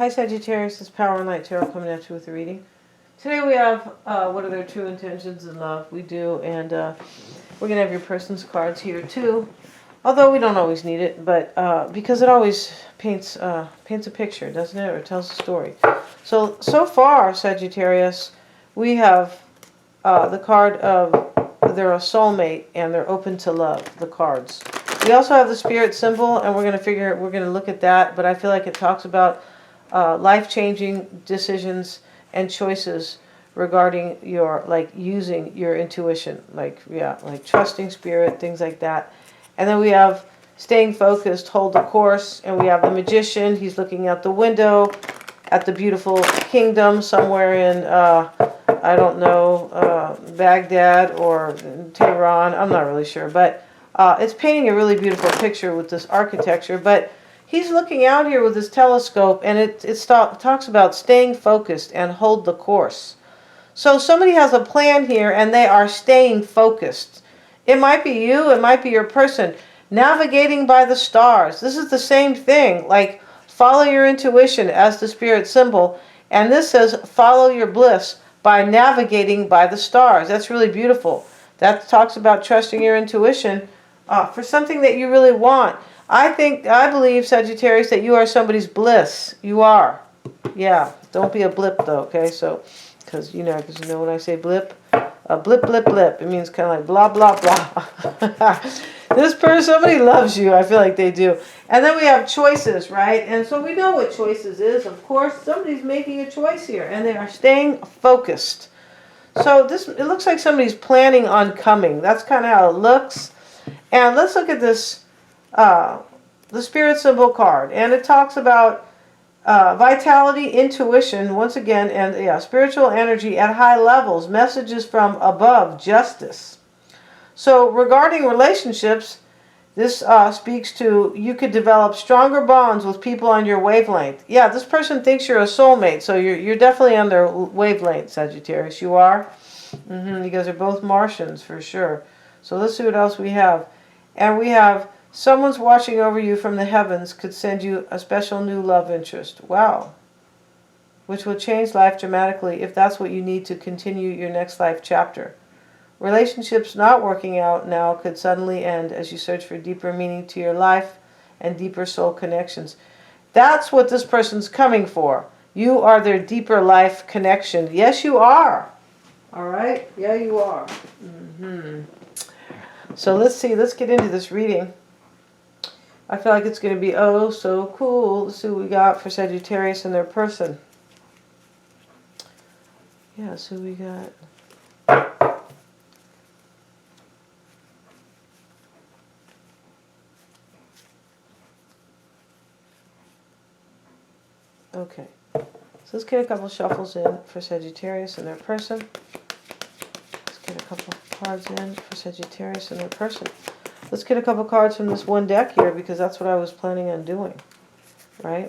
Hi Sagittarius, it's Power and Light Tarot coming at you with a reading. Today we have what are their true intentions in love. We do, and we're going to have your person's cards here too. Although we don't always need it, but because it always paints a picture, doesn't it? Or tells a story. So far, Sagittarius, we have the card of they're a soulmate and they're open to love, the cards. We also have the spirit symbol, and we're going to look at that, but I feel like it talks about life-changing decisions and choices regarding your, like, using your intuition, like trusting spirit, things like that. And then we have staying focused, hold the course, and we have the magician. He's looking out the window at the beautiful kingdom somewhere in I don't know, Baghdad or Tehran. I'm not really sure, but it's painting a really beautiful picture with this architecture. But he's looking out here with his telescope, and it talks about staying focused and hold the course. So somebody has a plan here, and they are staying focused. It might be you, it might be your person. Navigating by the stars. This is the same thing, like follow your intuition as the spirit symbol. And this says follow your bliss by navigating by the stars. That's really beautiful. That talks about trusting your intuition for something that you really want. I believe, Sagittarius, that you are somebody's bliss. You are. Yeah. Don't be a blip, though, okay? So, because you know when I say blip, blip, blip, blip, it means kind of like blah, blah, blah. This person, somebody loves you. I feel like they do. And then we have choices, right? And so we know what choices is. Of course, somebody's making a choice here, and they are staying focused. So it looks like somebody's planning on coming. That's kind of how it looks. And let's look at this. The spirit symbol card, and it talks about vitality, intuition, once again, and spiritual energy at high levels, messages from above, justice. So regarding relationships, this speaks to you could develop stronger bonds with people on your wavelength. Yeah, this person thinks you're a soulmate, so you're definitely on their wavelength, Sagittarius. You are. You guys are both Martians for sure. So let's see what else we have. And we have someone's watching over you from the heavens could send you a special new love interest. Wow. Which will change life dramatically if that's what you need to continue your next life chapter. Relationships not working out now could suddenly end as you search for deeper meaning to your life and deeper soul connections. That's what this person's coming for. You are their deeper life connection. Yes, you are. All right? Yeah, you are. So let's see. Let's get into this reading. I feel like it's going to be oh so cool. Let's see what we got for Sagittarius and their person. Yeah, so we got... Okay. So let's get a couple shuffles in for Sagittarius and their person. Let's get a couple cards in for Sagittarius and their person. Let's get a couple cards from this one deck here, because that's what I was planning on doing. Right?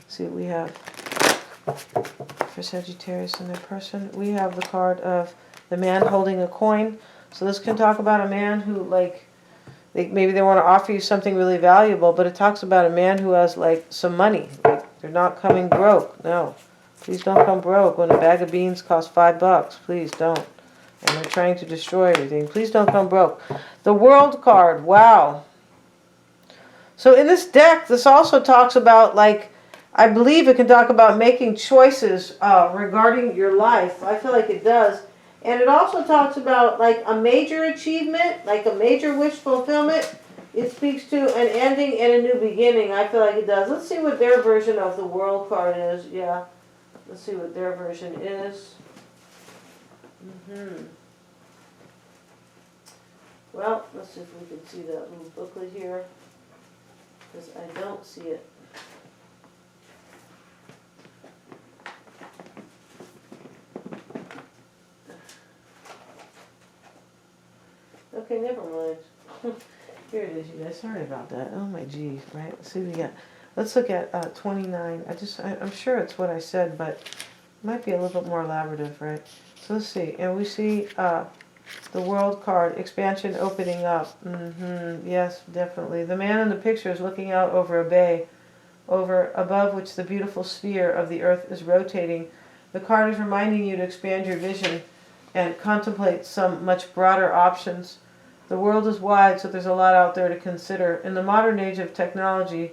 See what we have for Sagittarius and their person. We have the card of the man holding a coin. So this can talk about a man who, like, maybe they want to offer you something really valuable, but it talks about a man who has, like, some money. Like, they're not coming broke. No. Please don't come broke when a bag of beans costs $5. Please don't. And they're trying to destroy everything. Please don't come broke. The World card. Wow. So in this deck, this also talks about, like, I believe it can talk about making choices regarding your life. I feel like it does. And it also talks about, like, a major achievement, like a major wish fulfillment. It speaks to an ending and a new beginning. I feel like it does. Let's see what their version of the World card is. Yeah. Let's see what their version is. Well, let's see if we can see that little booklet here, because I don't see it. Okay, never mind. Here it is, you guys. Sorry about that. Oh my geez, right? Let's see what we got. Let's look at 29. I'm sure it's what I said, but it might be a little bit more elaborative, right? So let's see. And we see the World card, expansion opening up. Yes, definitely. The man in the picture is looking out over a bay over above which the beautiful sphere of the earth is rotating. The card is reminding you to expand your vision and contemplate some much broader options. The world is wide, so there's a lot out there to consider. In the modern age of technology,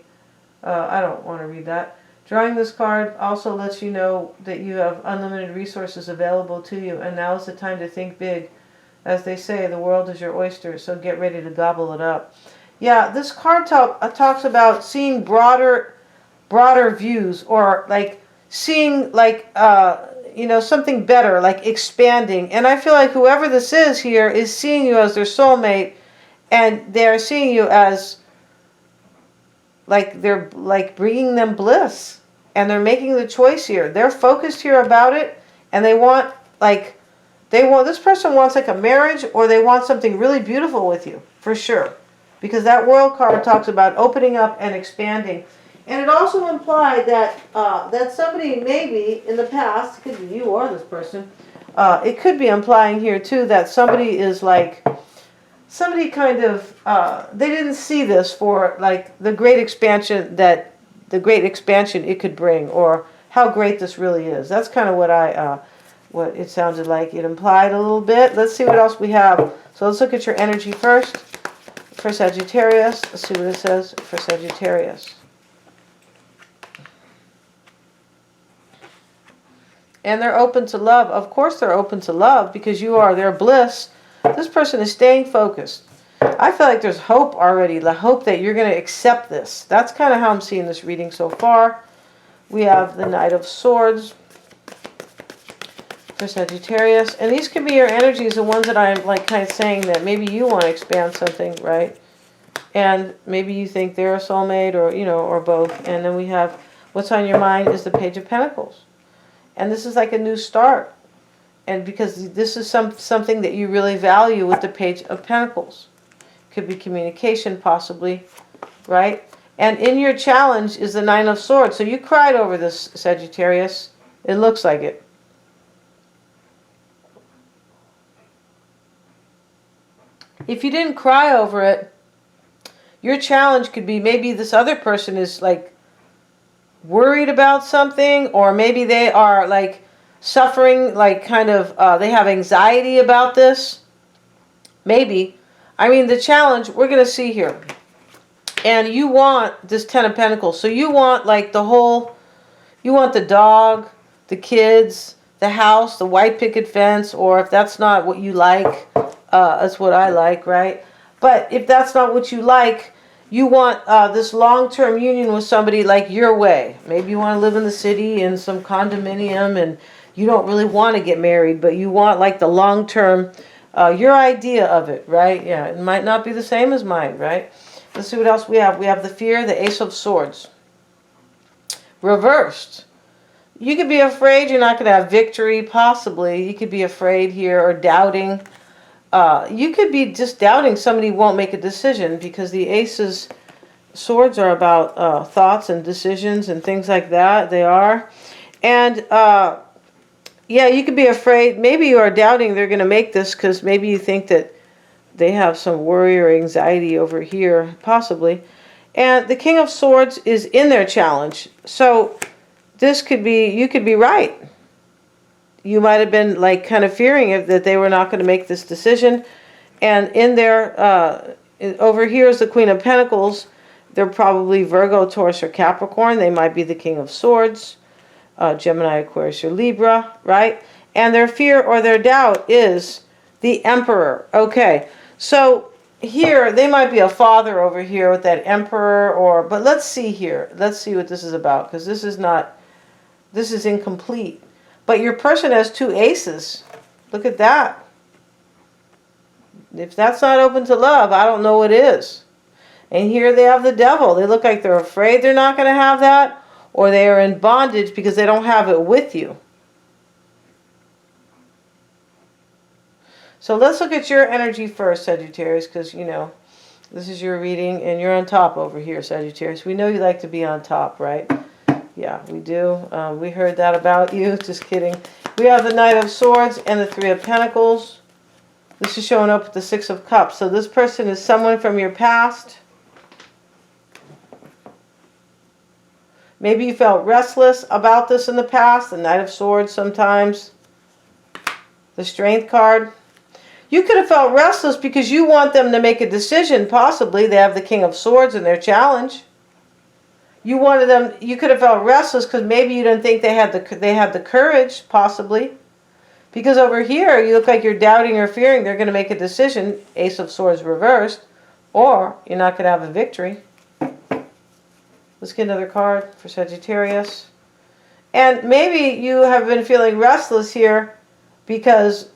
I don't want to read that. Drawing this card also lets you know that you have unlimited resources available to you, and now is the time to think big. As they say, the world is your oyster, so get ready to gobble it up. Yeah, this card talks about seeing broader views, or like seeing like something better, like expanding. And I feel like whoever this is here is seeing you as their soulmate, and they're seeing you as like they're like bringing them bliss, and they're making the choice here. They're focused here about it, and they want this person wants like a marriage, or they want something really beautiful with you, for sure. Because that World card talks about opening up and expanding. And it also implied that that somebody maybe in the past, could be you or this person, it could be implying here too that somebody is like, somebody kind of, they didn't see this for like the great expansion it could bring, or how great this really is. That's kind of what it sounded like it implied a little bit. Let's see what else we have. So let's look at your energy first for Sagittarius. Let's see what it says for Sagittarius. And they're open to love. Of course they're open to love, because you are their bliss. This person is staying focused. I feel like there's hope already. The hope that you're going to accept this. That's kind of how I'm seeing this reading so far. We have the Knight of Swords for Sagittarius. And these could be your energies, the ones that I'm like kind of saying that maybe you want to expand something, right? And maybe you think they're a soulmate, or, or both. And then we have what's on your mind is the Page of Pentacles. And this is like a new start. And because this is something that you really value with the Page of Pentacles. Could be communication, possibly, right? And in your challenge is the Nine of Swords. So you cried over this, Sagittarius. It looks like it. If you didn't cry over it, your challenge could be maybe this other person is like worried about something, or maybe they are like suffering, like kind of, they have anxiety about this. Maybe. I mean, the challenge, we're going to see here. And you want this Ten of Pentacles. So you want like you want the dog, the kids, the house, the white picket fence, or if that's not what you like, that's what I like, right? But if that's not what you like, you want this long-term union with somebody like your way. Maybe you want to live in the city in some condominium, and you don't really want to get married, but you want like the long-term, your idea of it, right? Yeah, it might not be the same as mine, right? Let's see what else we have. We have the Fear, the Ace of Swords. Reversed. You could be afraid you're not going to have victory, possibly. You could be afraid here, or doubting. You could be just doubting somebody won't make a decision, because the Ace's swords are about thoughts and decisions and things like that. They are. And yeah, you could be afraid. Maybe you are doubting they're going to make this, because maybe you think that they have some worry or anxiety over here, possibly. And the King of Swords is in their challenge. So this could be, you could be right. You might have been like kind of fearing it, that they were not going to make this decision. And in there, over here is the Queen of Pentacles. They're probably Virgo, Taurus, or Capricorn. They might be the King of Swords. Gemini, Aquarius, or Libra, right? And their fear or their doubt is the Emperor. Okay, so here, they might be a father over here with that Emperor, but let's see here. Let's see what this is about, because this is incomplete. But your person has two aces. Look at that. If that's not open to love, I don't know what is. And here they have the Devil. They look like they're afraid they're not going to have that, or they are in bondage because they don't have it with you. So let's look at your energy first, Sagittarius, because, this is your reading, and you're on top over here, Sagittarius. We know you like to be on top, right? Yeah, we do. We heard that about you. Just kidding. We have the Knight of Swords and the Three of Pentacles. This is showing up with the Six of Cups. So this person is someone from your past. Maybe you felt restless about this in the past. The Knight of Swords sometimes. The Strength card. You could have felt restless because you want them to make a decision. Possibly they have the King of Swords in their challenge. You wanted them. You could have felt restless because maybe you didn't think they had the courage. Possibly, because over here you look like you're doubting or fearing they're going to make a decision. Ace of Swords reversed, or you're not going to have a victory. Let's get another card for Sagittarius. And maybe you have been feeling restless here because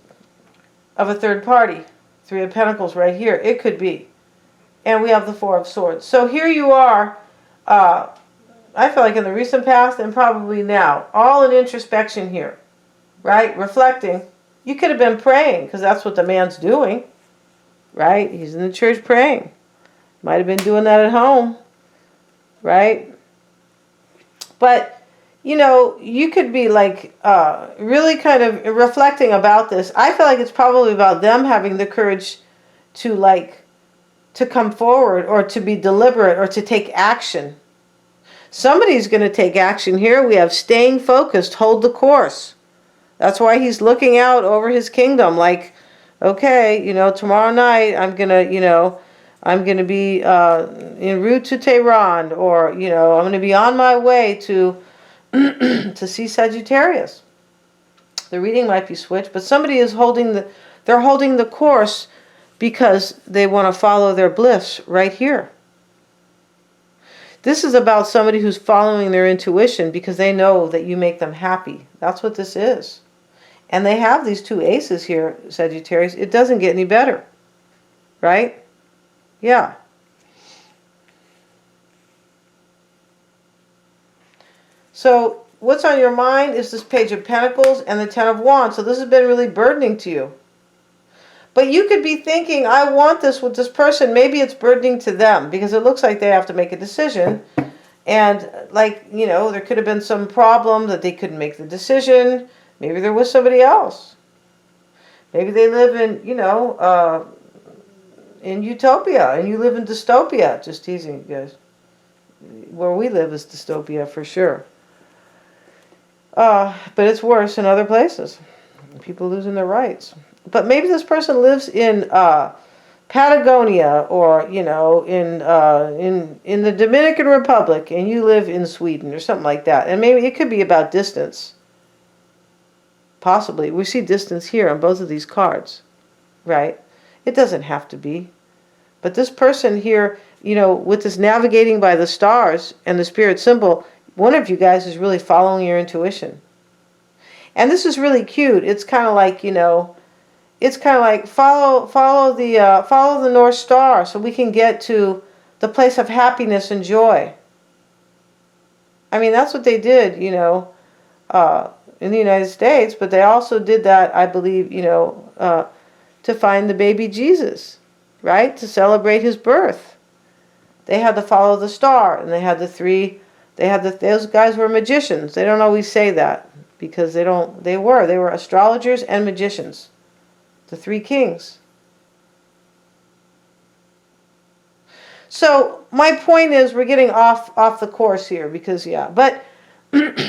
of a third party. Three of Pentacles right here. It could be. And we have the Four of Swords. So here you are, I feel like in the recent past and probably now. All in introspection here. Right? Reflecting. You could have been praying because that's what the man's doing. Right? He's in the church praying. Might have been doing that at home. Right? But you know, you could be like really kind of reflecting about this. I feel like it's probably about them having the courage to come forward or to be deliberate or to take action. Somebody's going to take action here. We have staying focused, hold the course. That's why he's looking out over his kingdom like, okay, you know, tomorrow night I'm going to be en route to Tehran, or, you know, I'm going to be on my way to to see Sagittarius. The reading might be switched, but somebody is holding the course because they want to follow their bliss right here. This is about somebody who's following their intuition because they know that you make them happy. That's what this is. And they have these two aces here, Sagittarius. It doesn't get any better. Right? Yeah. So what's on your mind is this Page of Pentacles and the Ten of Wands. So this has been really burdening to you. But you could be thinking, I want this with this person. Maybe it's burdening to them because it looks like they have to make a decision. And like, you know, there could have been some problem that they couldn't make the decision. Maybe they're with somebody else. Maybe they live in, you know, in utopia and you live in dystopia. Just teasing you guys. Where we live is dystopia for sure. But it's worse in other places. People losing their rights. But maybe this person lives in Patagonia, or you know, in the Dominican Republic, and you live in Sweden or something like that. And maybe it could be about distance. Possibly, we see distance here on both of these cards, right? It doesn't have to be, but this person here, you know, with this navigating by the stars and the spirit symbol, one of you guys is really following your intuition. And this is really cute. It's kind of like, you know, it's kind of like follow the North Star so we can get to the place of happiness and joy. I mean, that's what they did, you know, in the United States, but they also did that, I believe, you know, to find the baby Jesus, right? To celebrate his birth. They had to follow the star, and they had the three. Those guys were magicians. They don't always say that because they were astrologers and magicians. The three kings. So my point is we're getting off the course here because, yeah, but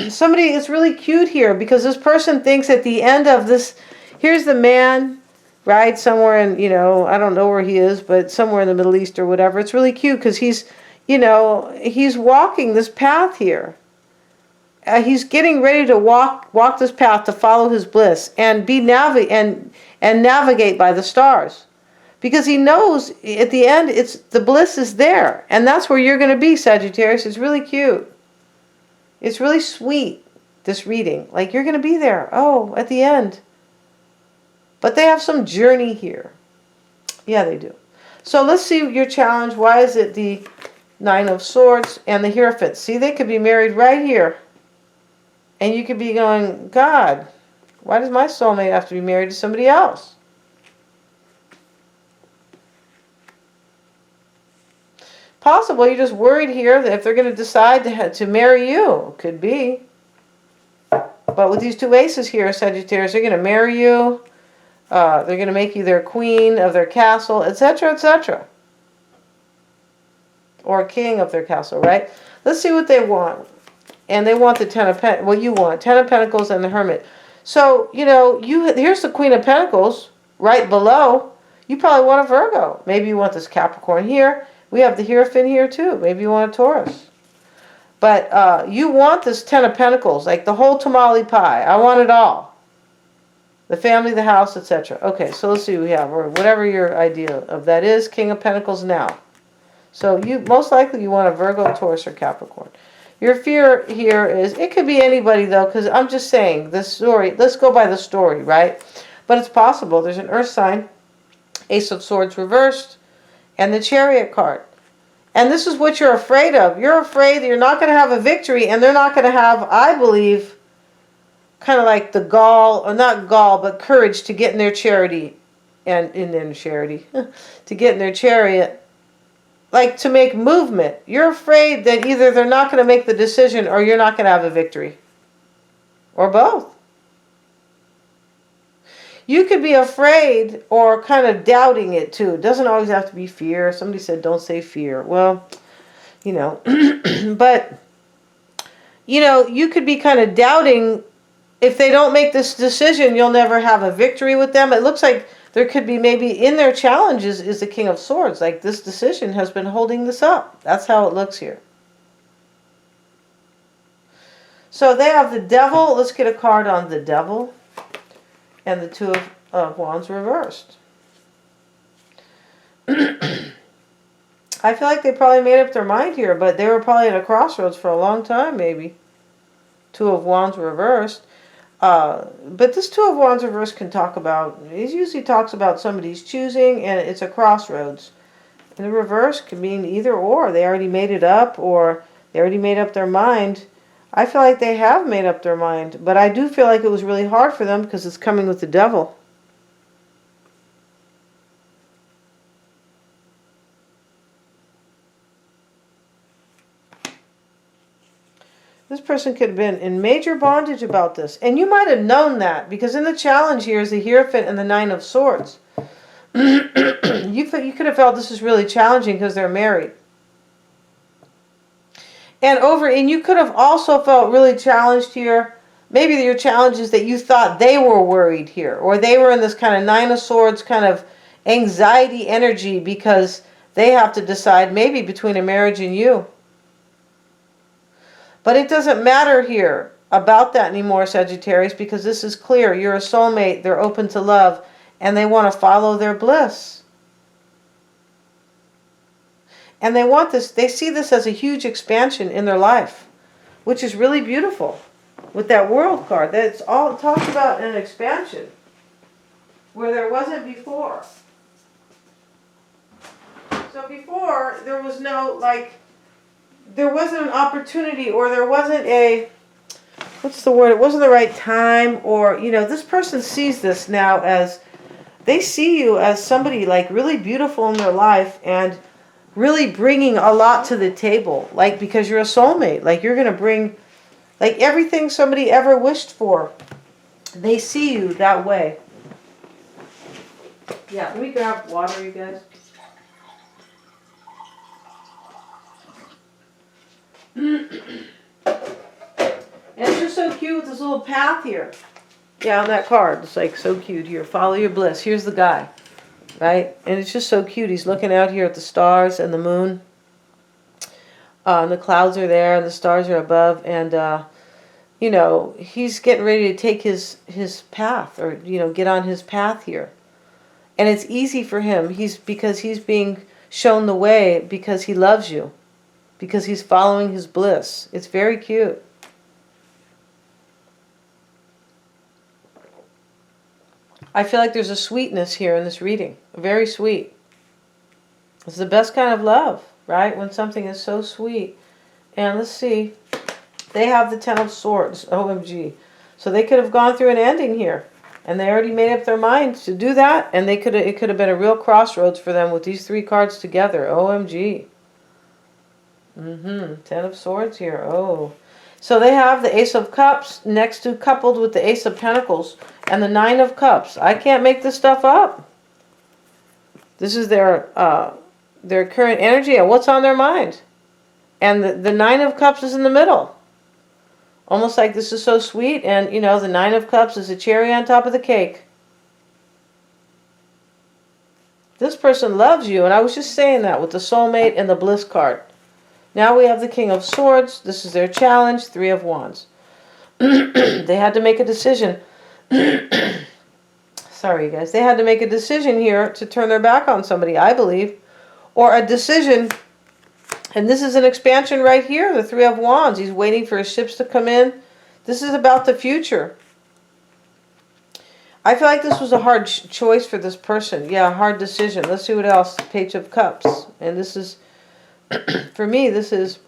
somebody is really cute here because this person thinks at the end of this, here's the man, right, somewhere in, you know, I don't know where he is, but somewhere in the Middle East or whatever. It's really cute because he's, you know, he's walking this path here. He's getting ready to walk this path to follow his bliss and navigate by the stars, because he knows at the end the bliss is there, and that's where you're going to be, Sagittarius. It's really cute. It's really sweet, this reading. Like you're going to be there. Oh, at the end. But they have some journey here. Yeah, they do. So let's see your challenge. Why is it the Nine of Swords and the Hierophant? See, they could be married right here. And you could be going, God, why does my soulmate have to be married to somebody else? Possible you're just worried here that if they're going to decide to marry you. Could be. But with these two aces here, Sagittarius, they're going to marry you. They're going to make you their queen of their castle, etc., etc. Or king of their castle, right? Let's see what they want. And they want the Ten of Pentacles. Well, you want Ten of Pentacles and the Hermit. So, you know, here's the Queen of Pentacles right below. You probably want a Virgo. Maybe you want this Capricorn here. We have the Hierophant here too. Maybe you want a Taurus. But you want this Ten of Pentacles, like the whole tamale pie. I want it all. The family, the house, etc. Okay, so let's see what we have, or whatever your idea of that is. King of Pentacles now. So you most likely you want a Virgo, Taurus, or Capricorn. Your fear here is, it could be anybody though, because I'm just saying, this story, let's go by the story, right? But it's possible. There's an Earth sign, Ace of Swords reversed, and the Chariot card. And this is what you're afraid of. You're afraid that you're not going to have a victory, and they're not going to have, I believe, kind of like the gall, or not gall, but courage to get in their charity, and in their charity, to get in their chariot, like to make movement. You're afraid that either they're not going to make the decision or you're not going to have a victory. Or both. You could be afraid or kind of doubting it too. It doesn't always have to be fear. Somebody said don't say fear. Well, you know, but, you know, you could be kind of doubting if they don't make this decision, you'll never have a victory with them. It looks like there could be maybe in their challenges is the King of Swords. Like this decision has been holding this up. That's how it looks here. So they have the Devil. Let's get a card on the Devil. And the Two of Wands reversed. I feel like they probably made up their mind here, but they were probably at a crossroads for a long time, maybe. Two of Wands reversed. But this Two of Wands reversed can talk about, it usually talks about somebody's choosing, and it's a crossroads. And the reverse can mean either or. They already made it up, or they already made up their mind. I feel like they have made up their mind, but I do feel like it was really hard for them because it's coming with the Devil. This person could have been in major bondage about this. And you might have known that, because in the challenge here is the Hierophant and the Nine of Swords. You could have felt this is really challenging because they're married. And you could have also felt really challenged here. Maybe your challenge is that you thought they were worried here, or they were in this kind of Nine of Swords kind of anxiety energy because they have to decide maybe between a marriage and you. But it doesn't matter here about that anymore, Sagittarius, because this is clear. You're a soulmate. They're open to love, and they want to follow their bliss. And they want this, they see this as a huge expansion in their life, which is really beautiful. With that World card, that's all it talks about, an expansion where there wasn't before. So before, there was no, like, there wasn't an opportunity, or there wasn't a, what's the word? It wasn't the right time, or, you know, this person sees this now as, they see you as somebody like really beautiful in their life and really bringing a lot to the table, like, because you're a soulmate, like you're going to bring, like, everything somebody ever wished for. They see you that way. Yeah, let me grab water, you guys. And it's just so cute with this little path here. Yeah, on that card, it's like so cute here. Follow your bliss. Here's the guy. Right? And it's just so cute. He's looking out here at the stars and the moon. And the clouds are there and the stars are above. And, you know, he's getting ready to take his path, or, you know, get on his path here. And it's easy for him. Because he's being shown the way because he loves you. Because he's following his bliss. It's very cute. I feel like there's a sweetness here in this reading. Very sweet. It's the best kind of love, right? When something is so sweet. And let's see. They have the Ten of Swords. OMG. So they could have gone through an ending here. And they already made up their minds to do that. And it could have been a real crossroads for them with these three cards together. OMG. Ten of Swords here. Oh. So they have the Ace of Cups next to, coupled with the Ace of Pentacles and the Nine of Cups. I can't make this stuff up. This is their current energy and what's on their mind. And the Nine of Cups is in the middle. Almost like this is so sweet, and you know, the Nine of Cups is a cherry on top of the cake. This person loves you, and I was just saying that with the soulmate and the bliss card. Now we have the King of Swords. This is their challenge, Three of Wands. They had to make a decision. Sorry, you guys. They had to make a decision here to turn their back on somebody, I believe. Or a decision, and this is an expansion right here, the Three of Wands. He's waiting for his ships to come in. This is about the future. I feel like this was a hard choice for this person. Yeah, a hard decision. Let's see what else. Page of Cups. And this is, for me, this is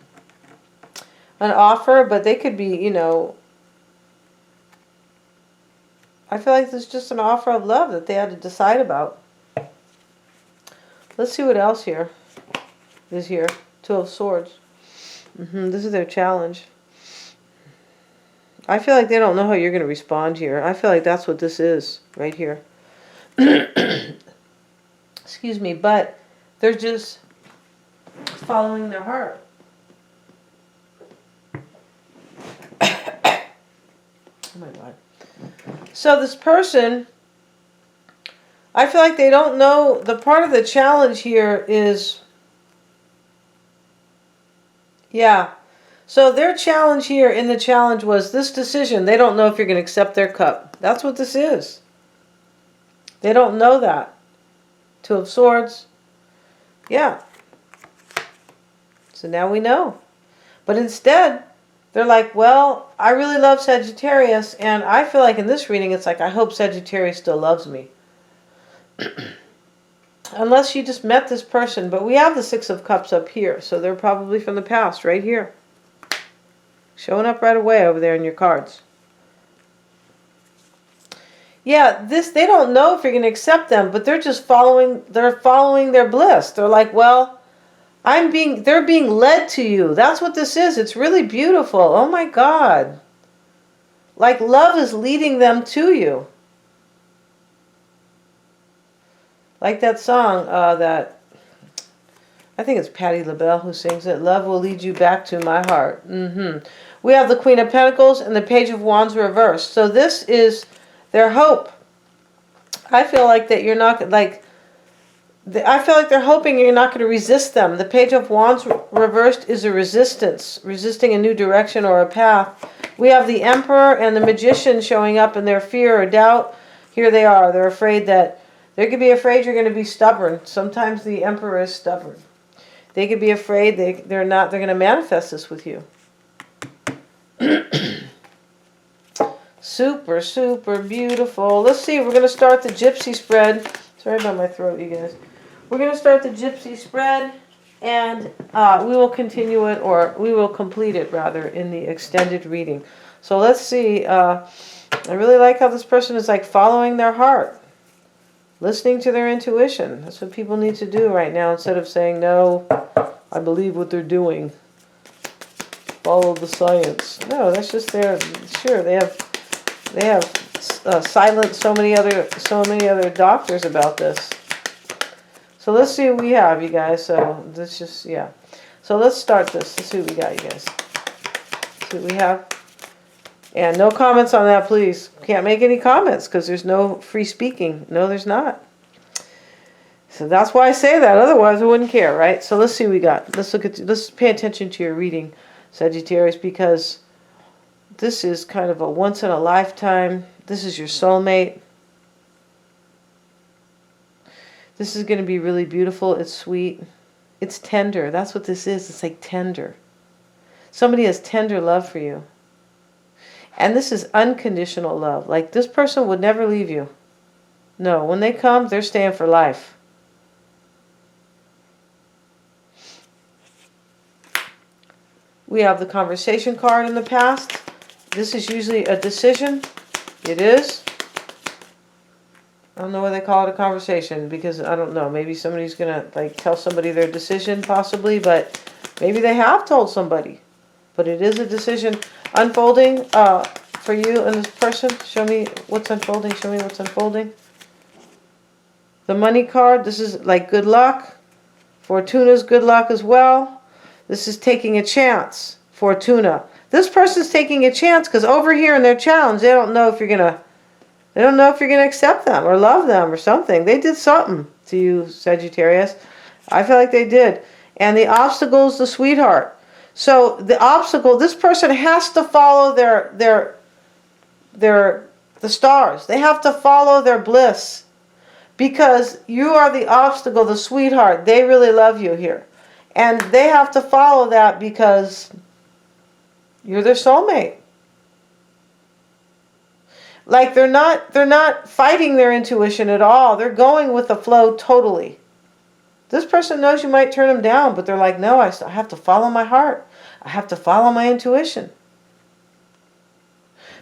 an offer, but they could be, you know, I feel like this is just an offer of love that they had to decide about. Let's see what else here is here. Two of Swords. This is their challenge. I feel like they don't know how you're going to respond here. I feel like that's what this is right here. Excuse me, but they're just following their heart. Oh my God. So this person, I feel like they don't know, the part of the challenge here is, yeah. So their challenge here in the challenge was this decision. They don't know if you're going to accept their cup. That's what this is. They don't know that. Two of Swords. Yeah. So now we know. But instead, they're like, well, I really love Sagittarius, and I feel like in this reading, it's like, I hope Sagittarius still loves me. Unless you just met this person. But we have the Six of Cups up here, so they're probably from the past, right here. Showing up right away over there in your cards. Yeah, they don't know if you're going to accept them, but they're just following their bliss. They're like, well, they're being led to you. That's what this is. It's really beautiful. Oh my God. Like love is leading them to you. Like that song that, I think it's Patti LaBelle who sings it. Love will lead you back to my heart. We have the Queen of Pentacles and the Page of Wands reversed. So this is their hope. I feel like that you're not, like, I feel like they're hoping you're not going to resist them. The Page of Wands reversed is a resistance, resisting a new direction or a path. We have the Emperor and the Magician showing up in their fear or doubt. Here they are. They're afraid that, they could be afraid you're going to be stubborn. Sometimes the Emperor is stubborn. They could be afraid they're going to manifest this with you. Super, super beautiful. Let's see. We're going to start the Gypsy spread. Sorry about my throat, you guys. We're going to start the Gypsy spread, and we will continue it, or we will complete it, rather, in the extended reading. So let's see. I really like how this person is like following their heart. Listening to their intuition. That's what people need to do right now, instead of saying, no, I believe what they're doing. Follow the science. No, that's just their, sure, they have silenced so many other doctors about this. So let's see what we have, you guys. So this just, yeah. So let's start this. Let's see what we got, you guys. See what we have. And no comments on that, please. Can't make any comments because there's no free speaking. No, there's not. So that's why I say that. Otherwise, I wouldn't care, right? So let's see what we got. Let's pay attention to your reading, Sagittarius, because this is kind of a once in a lifetime. This is your soulmate. This is going to be really beautiful. It's sweet. It's tender. That's what this is. It's like tender. Somebody has tender love for you. And this is unconditional love. Like, this person would never leave you. No, when they come, they're staying for life. We have the conversation card in the past. This is usually a decision. It is. I don't know why they call it a conversation, because I don't know. Maybe somebody's going to like tell somebody their decision, possibly, but maybe they have told somebody. But it is a decision unfolding for you and this person. Show me what's unfolding. Show me what's unfolding. The money card. This is like good luck. Fortuna's good luck as well. This is taking a chance. Fortuna. This person's taking a chance because over here in their challenge, they don't know if you're gonna accept them or love them or something. They did something to you, Sagittarius. I feel like they did. And the obstacle is the sweetheart. So the obstacle, this person has to follow the stars. They have to follow their bliss. Because you are the obstacle, the sweetheart. They really love you here. And they have to follow that because you're their soulmate. Like they're not fighting their intuition at all. They're going with the flow totally. This person knows you might turn them down, but they're like, no, I have to follow my heart. I have to follow my intuition.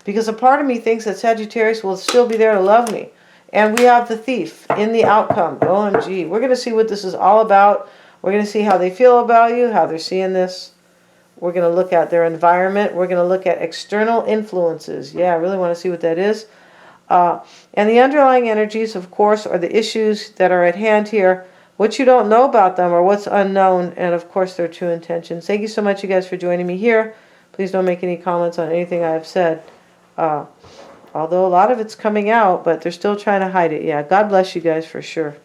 Because a part of me thinks that Sagittarius will still be there to love me. And we have the thief in the outcome. OMG. We're going to see what this is all about. We're going to see how they feel about you, how they're seeing this. We're going to look at their environment. We're going to look at external influences. Yeah, I really want to see what that is. And the underlying energies, of course, are the issues that are at hand here. What you don't know about them or what's unknown. And, of course, their true intentions. Thank you so much, you guys, for joining me here. Please don't make any comments on anything I have said. Although a lot of it's coming out, but they're still trying to hide it. Yeah, God bless you guys for sure.